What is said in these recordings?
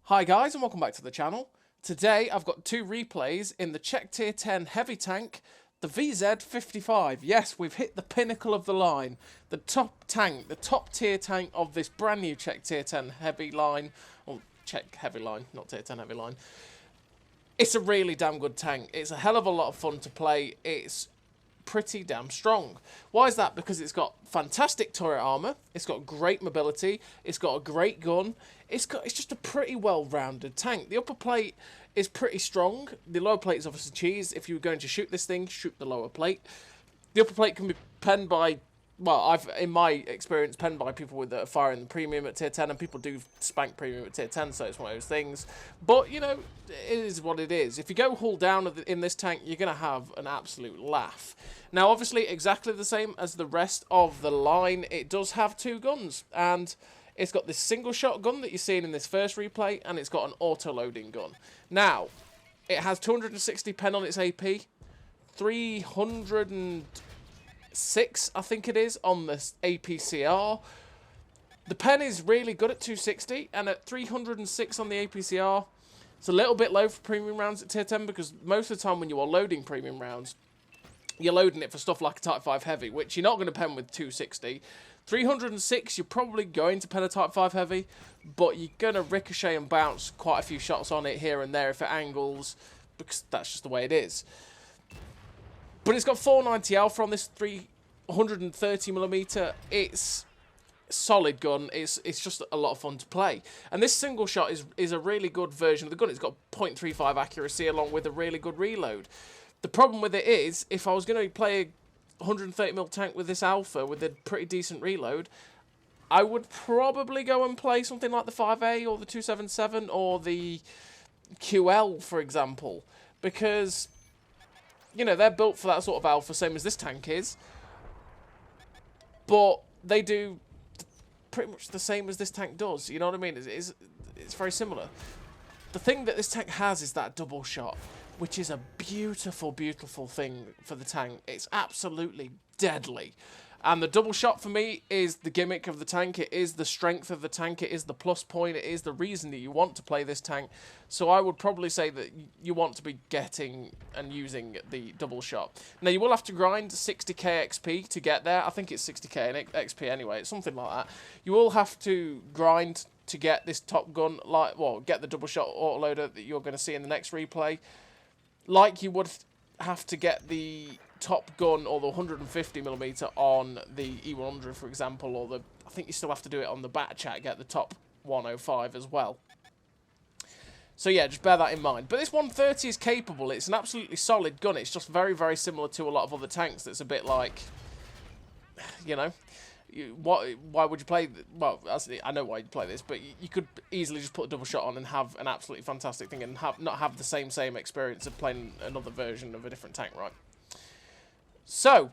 Hi guys and welcome back to the channel. Today I've got two replays in the Czech Tier 10 heavy tank, the VZ55. Yes, we've hit the pinnacle of the line, the top tank, the top tier tank of this brand new Czech Tier 10 heavy line, or Czech heavy line, not Tier 10 heavy line. It's a really damn good tank. It's a hell of a lot of fun to play. It's pretty damn strong. Why is that? Because it's got fantastic turret armor, it's got great mobility, it's got a great gun, it's just a pretty well-rounded tank. The upper plate is pretty strong. The lower plate is obviously cheese. If you were going to shoot this thing, shoot the lower plate. The upper plate can be penned by, well, I've in my experience penned by people with a fire in the premium at tier 10, and people do spank premium at tier 10, so it's one of those things. But you know, it is what it is. If you go hull down in this tank, you're gonna have an absolute laugh. Now, obviously, exactly the same as the rest of the line, it does have two guns, and it's got this single shot gun that you're seeing in this first replay, and it's got an auto-loading gun. Now, it has 260 pen on its AP, 306, I think it is, on the APCR. The pen is really good at 260, and at 306 on the APCR, it's a little bit low for premium rounds at tier 10, because most of the time when you are loading premium rounds, you're loading it for stuff like a Type 5 Heavy, which you're not going to pen with 260. 306, you're probably going to pen a Type 5 Heavy, but you're going to ricochet and bounce quite a few shots on it here and there if it angles, because that's just the way it is. But it's got 490 alpha on this 330mm. It's a solid gun. It's just a lot of fun to play. And this single shot is a really good version of the gun. It's got 0.35 accuracy along with a really good reload. The problem with it is, if I was going to play a 130mm tank with this alpha with a pretty decent reload, I would probably go and play something like the 5A or the 277 or the QL, for example, because, you know, they're built for that sort of alpha, same as this tank is, but they do pretty much the same as this tank does, you know what I mean? It's very similar. The thing that this tank has is that double shot, which is a beautiful, beautiful thing for the tank. It's absolutely deadly. And the double shot for me is the gimmick of the tank. It is the strength of the tank. It is the plus point. It is the reason that you want to play this tank. So I would probably say that you want to be getting and using the double shot. Now, you will have to grind 60k XP to get there. I think it's 60k XP anyway. It's something like that. You will have to grind to get this top gun, get the double shot autoloader that you're going to see in the next replay. Like you would have to get the top gun or the 150mm on the E100, for example, or I think you still have to do it on the Bat Chat, get the top 105 as well. So yeah, just bear that in mind. But this 130 is capable. It's an absolutely solid gun. It's just very, very similar to a lot of other tanks that's a bit like, you know, why would you play? Well, I know why you'd play this, but you could easily just put a double shot on and have an absolutely fantastic thing, and not have the same experience of playing another version of a different tank, right? So,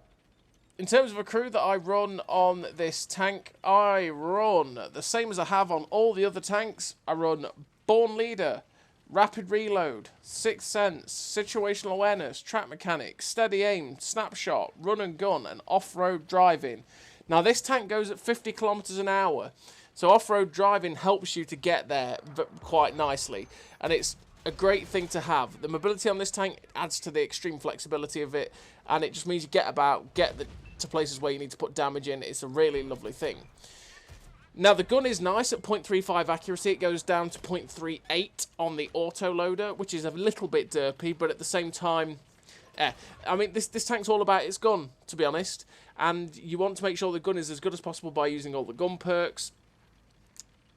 in terms of a crew that I run on this tank, I run the same as I have on all the other tanks. I run Born Leader, Rapid Reload, Sixth Sense, Situational Awareness, Track Mechanics, Steady Aim, Snapshot, Run and Gun, and Off-Road Driving. Now, this tank goes at 50 kilometers an hour, so off-road driving helps you to get there quite nicely, and it's a great thing to have. The mobility on this tank adds to the extreme flexibility of it, and it just means you get to places where you need to put damage in. It's a really lovely thing. Now, the gun is nice at 0.35 accuracy. It goes down to 0.38 on the autoloader, which is a little bit derpy, but at the same time, I mean, this tank's all about its gun, to be honest, and you want to make sure the gun is as good as possible by using all the gun perks,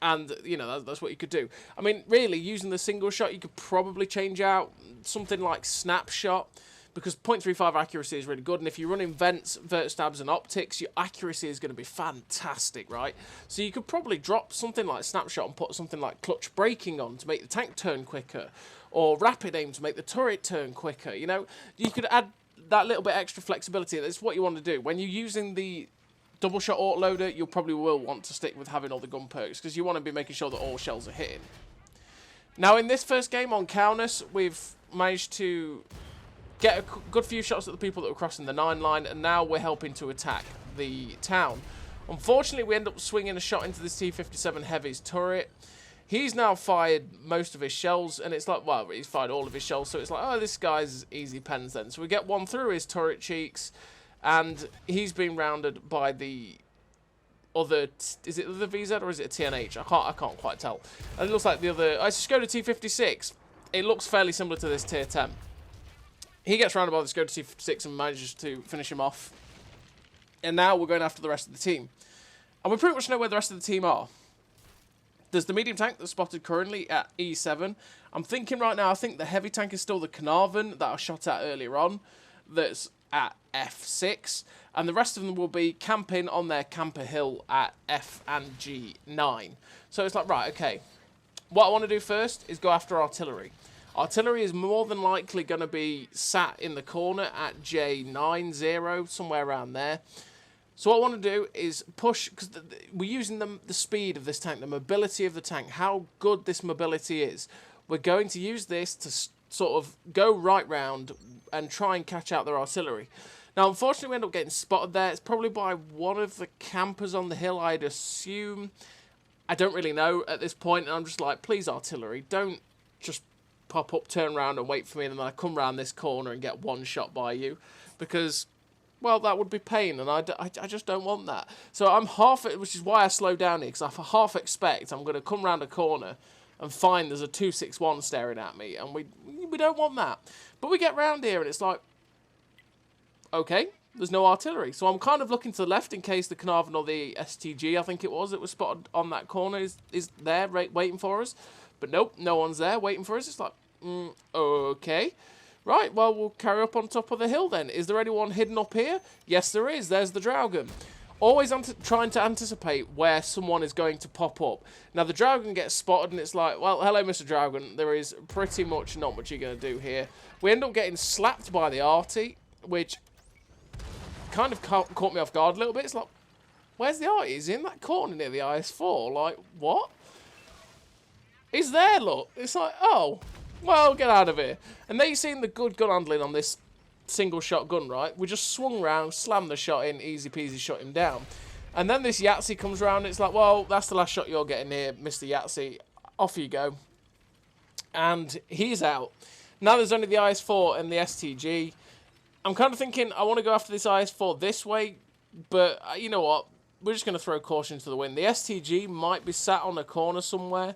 and, you know, that's what you could do. I mean, really, using the single shot, you could probably change out something like Snapshot, because 0.35 accuracy is really good, and if you're running vents, vert stabs, and optics, your accuracy is going to be fantastic, right? So you could probably drop something like Snapshot and put something like clutch braking on to make the tank turn quicker, or rapid aim to make the turret turn quicker. You know, you could add that little bit extra flexibility. That's what you want to do. When you're using the double shot autoloader, you probably will want to stick with having all the gun perks, because you want to be making sure that all shells are hitting. Now, in this first game on Kaunas, we've managed to get a good few shots at the people that were crossing the 9 line, and now we're helping to attack the town. Unfortunately, we end up swinging a shot into this T-57 Heavy's turret. He's now fired most of his shells, and it's like, well, he's fired all of his shells, so it's like, oh, this guy's easy pens then. So we get one through his turret cheeks, and he's been rounded by the other, is it the VZ or is it a TNH? I can't quite tell. And it looks like the other, I just go to T56. It looks fairly similar to this tier 10. He gets rounded by the Skoda T56 and manages to finish him off. And now we're going after the rest of the team. And we pretty much know where the rest of the team are. There's the medium tank that's spotted currently at E7. I'm thinking right now, I think the heavy tank is still the Carnarvon that I shot at earlier on. That's at F6. And the rest of them will be camping on their camper hill at F and G9. So it's like, right, okay. What I want to do first is go after artillery. Artillery is more than likely going to be sat in the corner at J90, somewhere around there. So what I want to do is push, because we're using the speed of this tank, the mobility of the tank, how good this mobility is. We're going to use this to sort of go right round and try and catch out their artillery. Now, unfortunately, we end up getting spotted there. It's probably by one of the campers on the hill, I'd assume. I don't really know at this point, and I'm just like, please, artillery, don't just pop up, turn around and wait for me, and then I come round this corner and get one shot by you, because, well, that would be pain, and I just don't want that. So I'm which is why I slow down here, because I half expect I'm going to come round a corner and find there's a 261 staring at me, and we don't want that. But we get round here, and it's like, okay, there's no artillery. So I'm kind of looking to the left in case the Carnarvon or the STG, I think it was spotted on that corner, is there waiting for us. But nope, no one's there waiting for us. It's like, okay. Right, well, we'll carry up on top of the hill then. Is there anyone hidden up here? Yes, there is. There's the Dragon. Always trying to anticipate where someone is going to pop up. Now, the Dragon gets spotted, and it's like, well, hello, Mr. Dragon. There is pretty much not much you're going to do here. We end up getting slapped by the Arty, which kind of caught me off guard a little bit. It's like, where's the Arty? He's in that corner near the IS-4. Like, what? He's there, look. It's like, oh, well, get out of here. And there you've seen the good gun handling on this single shot gun, right? We just swung round, slammed the shot in, easy peasy, shot him down. And then this Yahtzee comes round, and it's like, well, that's the last shot you're getting here, Mr. Yahtzee. Off you go. And he's out. Now there's only the IS-4 and the STG. I'm kind of thinking I want to go after this IS-4 this way, but you know what? We're just going to throw caution to the wind. The STG might be sat on a corner somewhere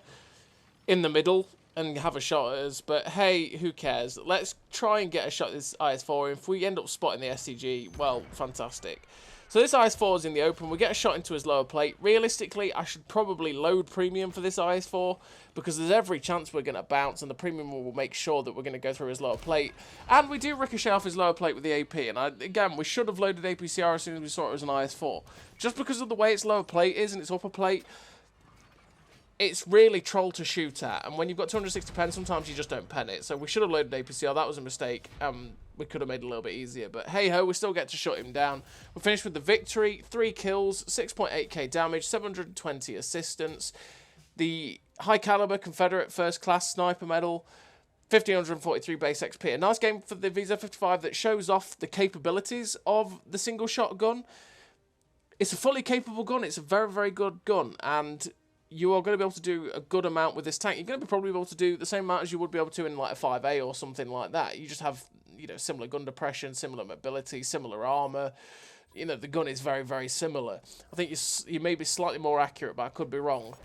in the middle and have a shot at us, but hey, who cares? Let's try and get a shot at this IS-4. If we end up spotting the STG, well, fantastic. So this IS-4 is in the open. We get a shot into his lower plate. Realistically, I should probably load premium for this IS-4 because there's every chance we're going to bounce, and the premium will make sure that we're going to go through his lower plate. And we do ricochet off his lower plate with the AP. And again, we should have loaded APCR as soon as we saw it as an IS-4. Just because of the way its lower plate is and its upper plate, it's really troll to shoot at. And when you've got 260 pen, sometimes you just don't pen it. So we should have loaded APCR. That was a mistake. We could have made it a little bit easier. But hey-ho, we still get to shut him down. We finished with the victory. 3 kills, 6.8k damage, 720 assistance. The high-caliber Confederate first-class sniper medal, 1,543 base XP. A nice game for the VZ55 that shows off the capabilities of the single-shot gun. It's a fully capable gun. It's a very, very good gun. And you are going to be able to do a good amount with this tank. You're going to be probably able to do the same amount as you would be able to in like a 5A or something like that. You just have, you know, similar gun depression, similar mobility, similar armor. You know, the gun is very, very similar. I think you may be slightly more accurate, but I could be wrong.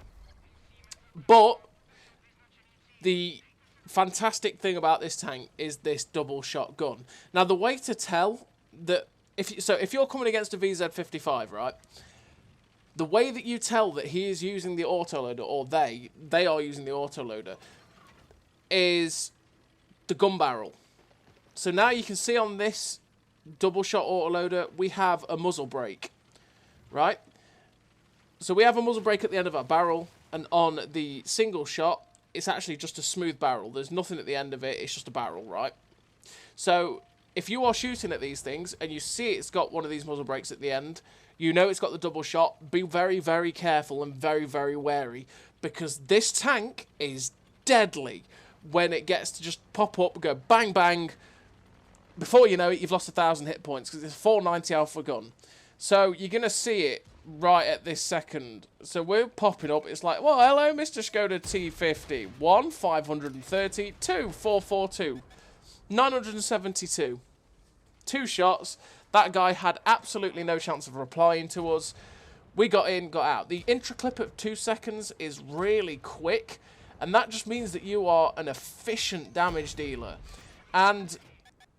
But the fantastic thing about this tank is this double shot gun. Now, the way to tell that if you're coming against a VZ55, right? The way that you tell that he is using the autoloader, or they are using the autoloader, is the gun barrel. So now you can see on this double shot autoloader, we have a muzzle brake, right? So we have a muzzle brake at the end of our barrel, and on the single shot, it's actually just a smooth barrel. There's nothing at the end of it, it's just a barrel, right? So if you are shooting at these things, and you see it's got one of these muzzle brakes at the end, you know it's got the double shot. Be very, very careful and very, very wary, because this tank is deadly when it gets to just pop up, go bang, bang. Before you know it, you've lost 1,000 hit points because it's a 490 alpha gun. So you're going to see it right at this second. So we're popping up. It's like, well, hello, Mr. Skoda T50. 1, 530. 2, 442. 972. 2 shots. That guy had absolutely no chance of replying to us. We got in, got out. The intro clip of 2 seconds is really quick, and that just means that you are an efficient damage dealer. And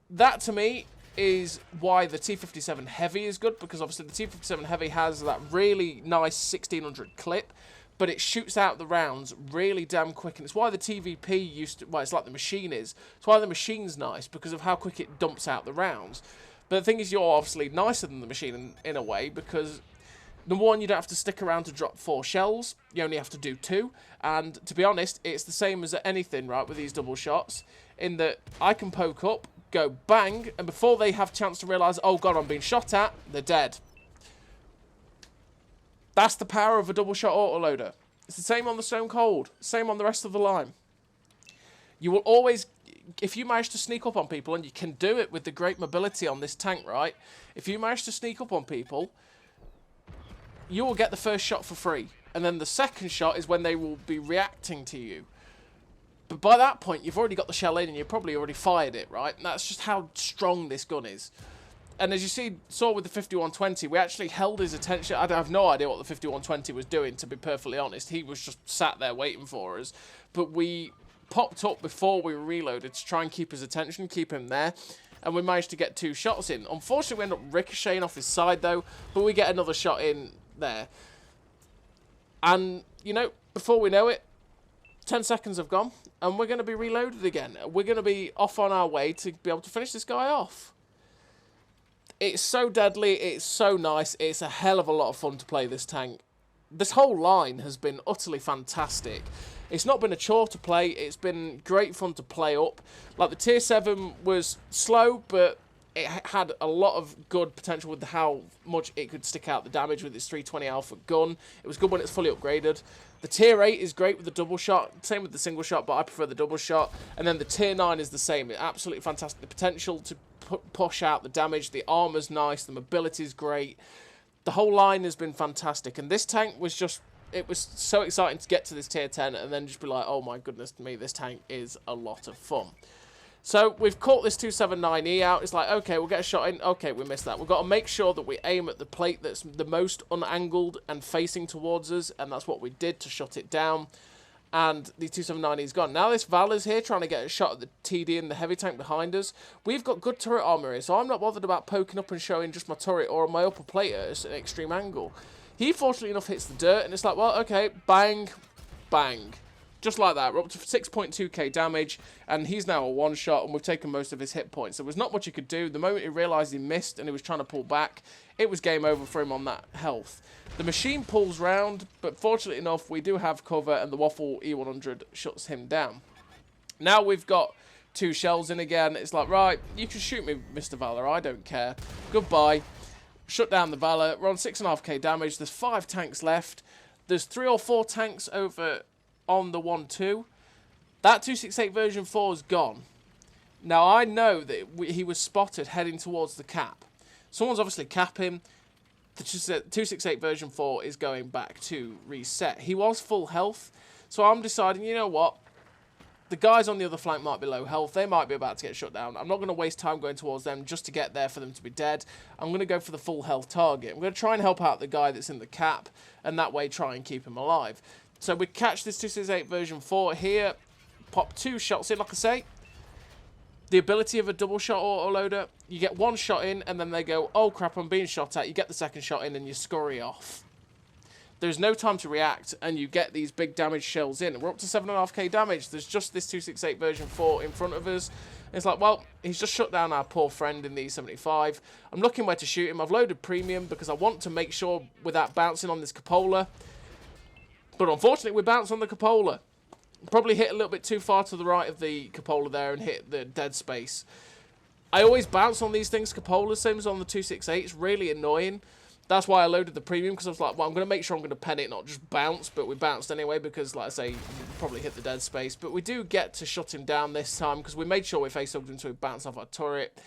that, to me, is why the T57 Heavy is good, because obviously the T57 Heavy has that really nice 1600 clip, but it shoots out the rounds really damn quick, and it's why the TVP used to, well, it's like the machine is. It's why the machine's nice, because of how quick it dumps out the rounds. But the thing is, you're obviously nicer than the machine in a way, because number one, you don't have to stick around to drop 4 shells. You only have to do 2. And to be honest, it's the same as anything, right, with these double shots, in that I can poke up, go bang, and before they have a chance to realise, oh god, I'm being shot at, they're dead. That's the power of a double shot autoloader. It's the same on the Stone Cold, same on the rest of the line. You will always, if you manage to sneak up on people, and you can do it with the great mobility on this tank, right? If you manage to sneak up on people, you will get the first shot for free. And then the second shot is when they will be reacting to you. But by that point, you've already got the shell in and you've probably already fired it, right? And that's just how strong this gun is. And as you saw with the 5120, we actually held his attention. I have no idea what the 5120 was doing, to be perfectly honest. He was just sat there waiting for us. But we popped up before we reloaded to try and keep his attention, keep him there. And we managed to get 2 shots in. Unfortunately, we end up ricocheting off his side, though. But we get another shot in there. And, you know, before we know it, 10 seconds have gone, and we're going to be reloaded again. We're going to be off on our way to be able to finish this guy off. It's so deadly, it's so nice, it's a hell of a lot of fun to play this tank. This whole line has been utterly fantastic. It's not been a chore to play, it's been great fun to play up. Like, the Tier 7 was slow, but it had a lot of good potential with how much it could stick out the damage with its 320 Alpha gun. It was good when it's fully upgraded. The Tier 8 is great with the double shot, same with the single shot, but I prefer the double shot. And then the Tier 9 is the same. It's absolutely fantastic. The potential to push out the damage, the armor's nice, the mobility's great. The whole line has been fantastic. And this tank was just, it was so exciting to get to this Tier 10 and then just be like, oh my goodness me, this tank is a lot of fun. So we've caught this 279E out. It's like, okay, we'll get a shot in. Okay, we missed that. We've got to make sure that we aim at the plate that's the most unangled and facing towards us, and that's what we did to shut it down. And the 279E is gone. Now this Val is here trying to get a shot at the TD and the heavy tank behind us. We've got good turret armor here, so I'm not bothered about poking up and showing just my turret or my upper plate at an extreme angle. He, fortunately enough, hits the dirt, and it's like, well, okay, bang, bang. Just like that, we're up to 6.2k damage, and he's now a one-shot, and we've taken most of his hit points. There was not much he could do. The moment he realised he missed and he was trying to pull back, it was game over for him on that health. The machine pulls round, but fortunately enough, we do have cover, and the Waffle E100 shuts him down. Now we've got 2 shells in again. It's like, right, you can shoot me, Mr. Valor, I don't care. Goodbye. Shut down the Valor. We're on 6.5k damage. There's 5 tanks left. There's 3 or 4 tanks over on the 1-2. That 268 version 4 is gone. Now, I know that he was spotted heading towards the cap. Someone's obviously capping. The 268 version 4 is going back to reset. He was full health, so I'm deciding, you know what? The guys on the other flank might be low health. They might be about to get shut down. I'm not going to waste time going towards them just to get there for them to be dead. I'm going to go for the full health target. I'm going to try and help out the guy that's in the cap, and that way try and keep him alive. So we catch this 268 version 4 here, pop 2 shots in, like I say. The ability of a double shot autoloader, you get 1 shot in, and then they go, oh crap, I'm being shot at. You get the second shot in, and you scurry off. There's no time to react, and you get these big damage shells in. We're up to 7.5k damage. There's just this 268 version 4 in front of us. It's like, well, he's just shut down our poor friend in the E75. I'm looking where to shoot him. I've loaded premium because I want to make sure without bouncing on this cupola. But unfortunately, we bounced on the cupola. Probably hit a little bit too far to the right of the cupola there and hit the dead space. I always bounce on these things, cupola sims on the 268. It's really annoying. That's why I loaded the premium, because I was like, well, I'm going to make sure I'm going to pen it, not just bounce. But we bounced anyway because, like I say, probably hit the dead space. But we do get to shut him down this time because we made sure we face-hugged him so he bounced off our turret.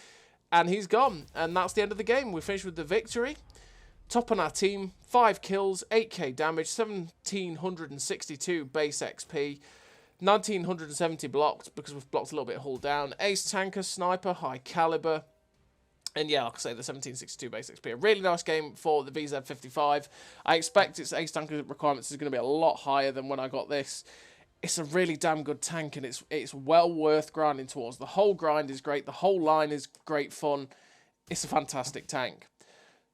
And he's gone. And that's the end of the game. We finished with the victory. Top on our team, 5 kills, 8k damage, 1762 base XP, 1970 blocked because we've blocked a little bit hull down. Ace tanker, sniper, high caliber. And yeah, like I say, the 1762 base XP. A really nice game for the VZ55. I expect its ace tanker requirements is going to be a lot higher than when I got this. It's a really damn good tank, and it's well worth grinding towards. The whole grind is great. The whole line is great fun. It's a fantastic tank.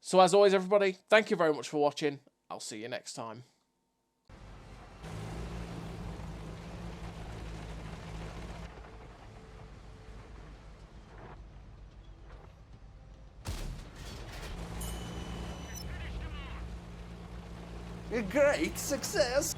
So as always, everybody, thank you very much for watching. I'll see you next time. A great success!